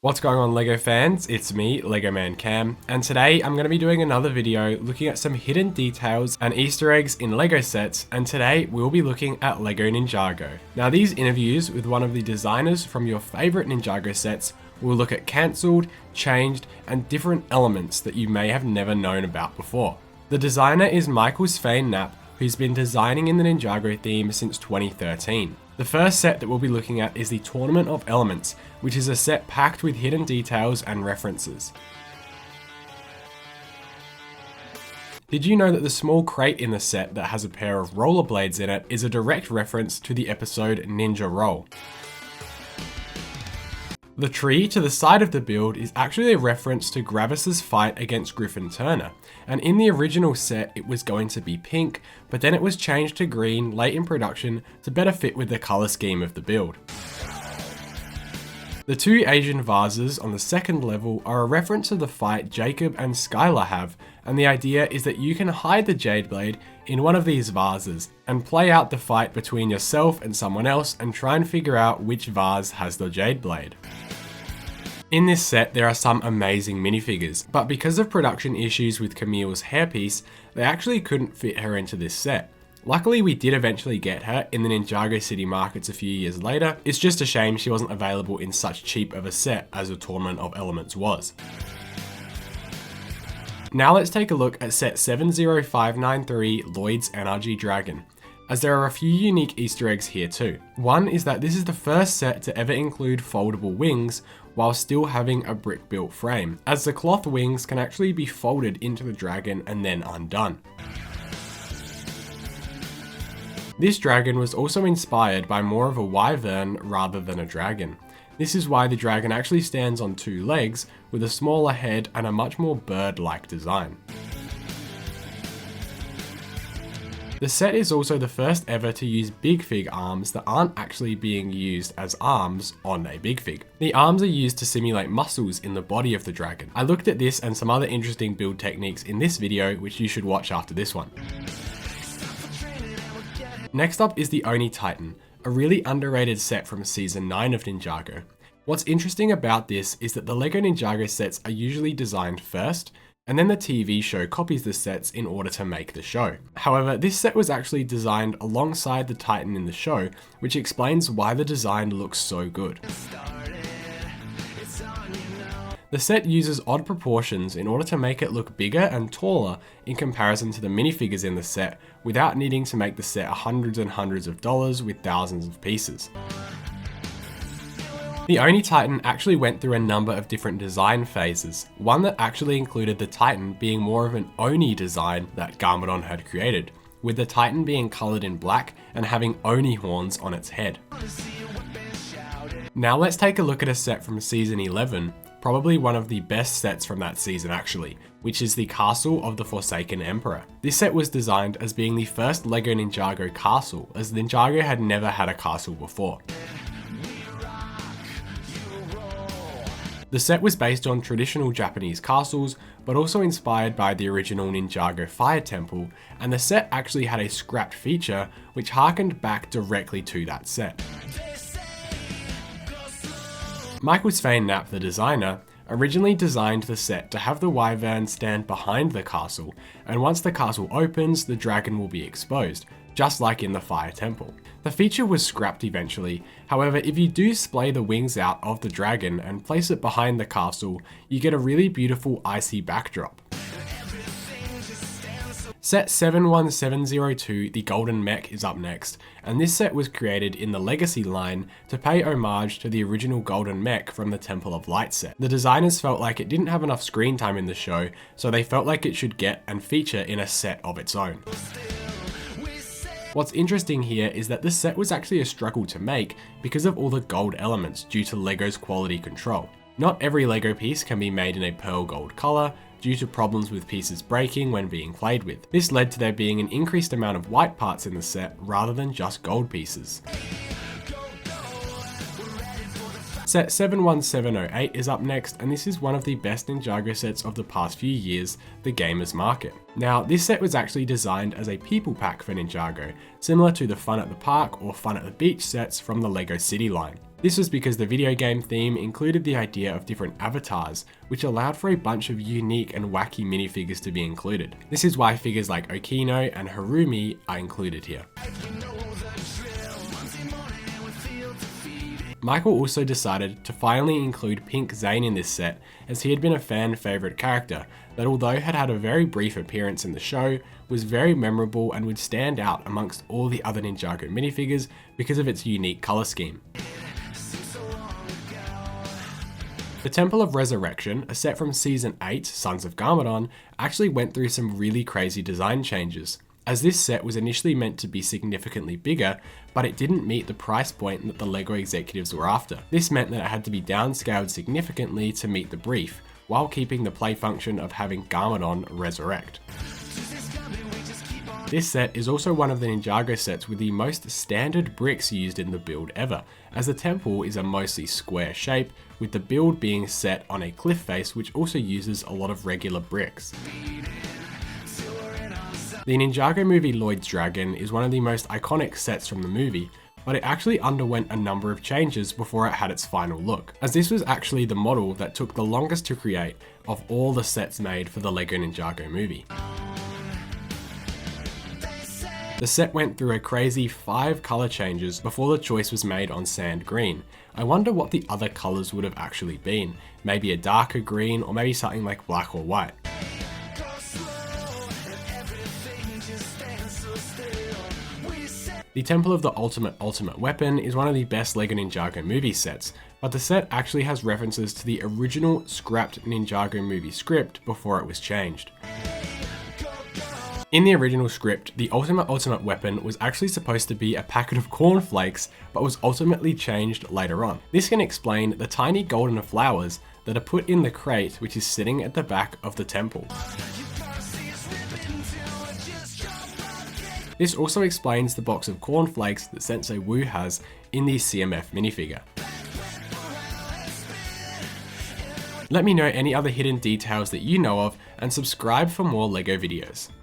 What's going on, LEGO fans? It's me, Lego Man Cam, and today I'm going to be doing another video looking at some hidden details and Easter eggs in LEGO sets, and today we'll be looking at LEGO Ninjago. Now, these interviews with one of the designers from your favorite Ninjago sets will look at cancelled, changed, and different elements that you may have never known about before. The designer is Michael Knapp, who's been designing in the Ninjago theme since 2013. The first set that we'll be looking at is the Tournament of Elements, which is a set packed with hidden details and references. Did you know that the small crate in the set that has a pair of rollerblades in it is a direct reference to the episode Ninja Roll? The tree to the side of the build is actually a reference to Gravis's fight against Griffin Turner, and in the original set it was going to be pink, but then it was changed to green late in production to better fit with the colour scheme of the build. The two Asian vases on the second level are a reference to the fight Jacob and Skylar have, and the idea is that you can hide the Jade Blade in one of these vases and play out the fight between yourself and someone else and try and figure out which vase has the Jade Blade. In this set, there are some amazing minifigures, but because of production issues with Camille's hairpiece, they actually couldn't fit her into this set. Luckily, we did eventually get her in the Ninjago City markets a few years later. It's just a shame she wasn't available in such cheap of a set as the Tournament of Elements was. Now let's take a look at set 70593 Lloyd's NRG Dragon, as there are a few unique Easter eggs here too. One is that this is the first set to ever include foldable wings while still having a brick built frame, as the cloth wings can actually be folded into the dragon and then undone. This dragon was also inspired by more of a wyvern rather than a dragon. This is why the dragon actually stands on two legs with a smaller head and a much more bird-like design. The set is also the first ever to use big fig arms that aren't actually being used as arms on a big fig. The arms are used to simulate muscles in the body of the dragon. I looked at this and some other interesting build techniques in this video, which you should watch after this one. Next up is the Oni Titan, a really underrated set from season 9 of Ninjago. What's interesting about this is that the LEGO Ninjago sets are usually designed first, and then the TV show copies the sets in order to make the show. However, this set was actually designed alongside the Titan in the show, which explains why the design looks so good. The set uses odd proportions in order to make it look bigger and taller in comparison to the minifigures in the set, without needing to make the set hundreds and hundreds of dollars with thousands of pieces. The Oni Titan actually went through a number of different design phases, one that actually included the Titan being more of an Oni design that Garmadon had created, with the Titan being coloured in black and having Oni horns on its head. Now let's take a look at a set from season 11, probably one of the best sets from that season actually, which is the Castle of the Forsaken Emperor. This set was designed as being the first LEGO Ninjago castle, as Ninjago had never had a castle before. The set was based on traditional Japanese castles, but also inspired by the original Ninjago Fire Temple, and the set actually had a scrapped feature which harkened back directly to that set. Michael Knapp, the designer, originally designed the set to have the wyvern stand behind the castle, and once the castle opens, the dragon will be exposed, just like in the Fire Temple. The feature was scrapped eventually, however if you do splay the wings out of the dragon and place it behind the castle, you get a really beautiful icy backdrop. Set 71702, the Golden Mech, is up next, and this set was created in the Legacy line to pay homage to the original Golden Mech from the Temple of Light set. The designers felt like it didn't have enough screen time in the show, so they felt like it should get and feature in a set of its own. What's interesting here is that this set was actually a struggle to make because of all the gold elements due to LEGO's quality control. Not every LEGO piece can be made in a pearl gold colour due to problems with pieces breaking when being played with. This led to there being an increased amount of white parts in the set rather than just gold pieces. Set 71708 is up next, and this is one of the best Ninjago sets of the past few years, the Gamers Market. Now, this set was actually designed as a people pack for Ninjago, similar to the Fun at the Park or Fun at the Beach sets from the LEGO City line. This was because the video game theme included the idea of different avatars, which allowed for a bunch of unique and wacky minifigures to be included. This is why figures like Okino and Harumi are included here. Michael also decided to finally include Pink Zane in this set, as he had been a fan favourite character that, although had a very brief appearance in the show, was very memorable and would stand out amongst all the other Ninjago minifigures because of its unique colour scheme. The Temple of Resurrection, a set from Season 8, Sons of Garmadon, actually went through some really crazy design changes, as this set was initially meant to be significantly bigger, but it didn't meet the price point that the LEGO executives were after. This meant that it had to be downscaled significantly to meet the brief, while keeping the play function of having Garmadon resurrect. This set is also one of the Ninjago sets with the most standard bricks used in the build ever, as the temple is a mostly square shape, with the build being set on a cliff face which also uses a lot of regular bricks. The Ninjago movie Lloyd's Dragon is one of the most iconic sets from the movie, but it actually underwent a number of changes before it had its final look, as this was actually the model that took the longest to create of all the sets made for the LEGO Ninjago movie. The set went through a crazy 5 colour changes before the choice was made on sand green. I wonder what the other colours would have actually been, maybe a darker green or maybe something like black or white. The Temple of the Ultimate Weapon is one of the best LEGO Ninjago movie sets, but the set actually has references to the original scrapped Ninjago movie script before it was changed. In the original script, the Ultimate Weapon was actually supposed to be a packet of cornflakes, but was ultimately changed later on. This can explain the tiny golden flowers that are put in the crate which is sitting at the back of the temple. This also explains the box of cornflakes that Sensei Wu has in the CMF minifigure. Let me know any other hidden details that you know of, and subscribe for more LEGO videos.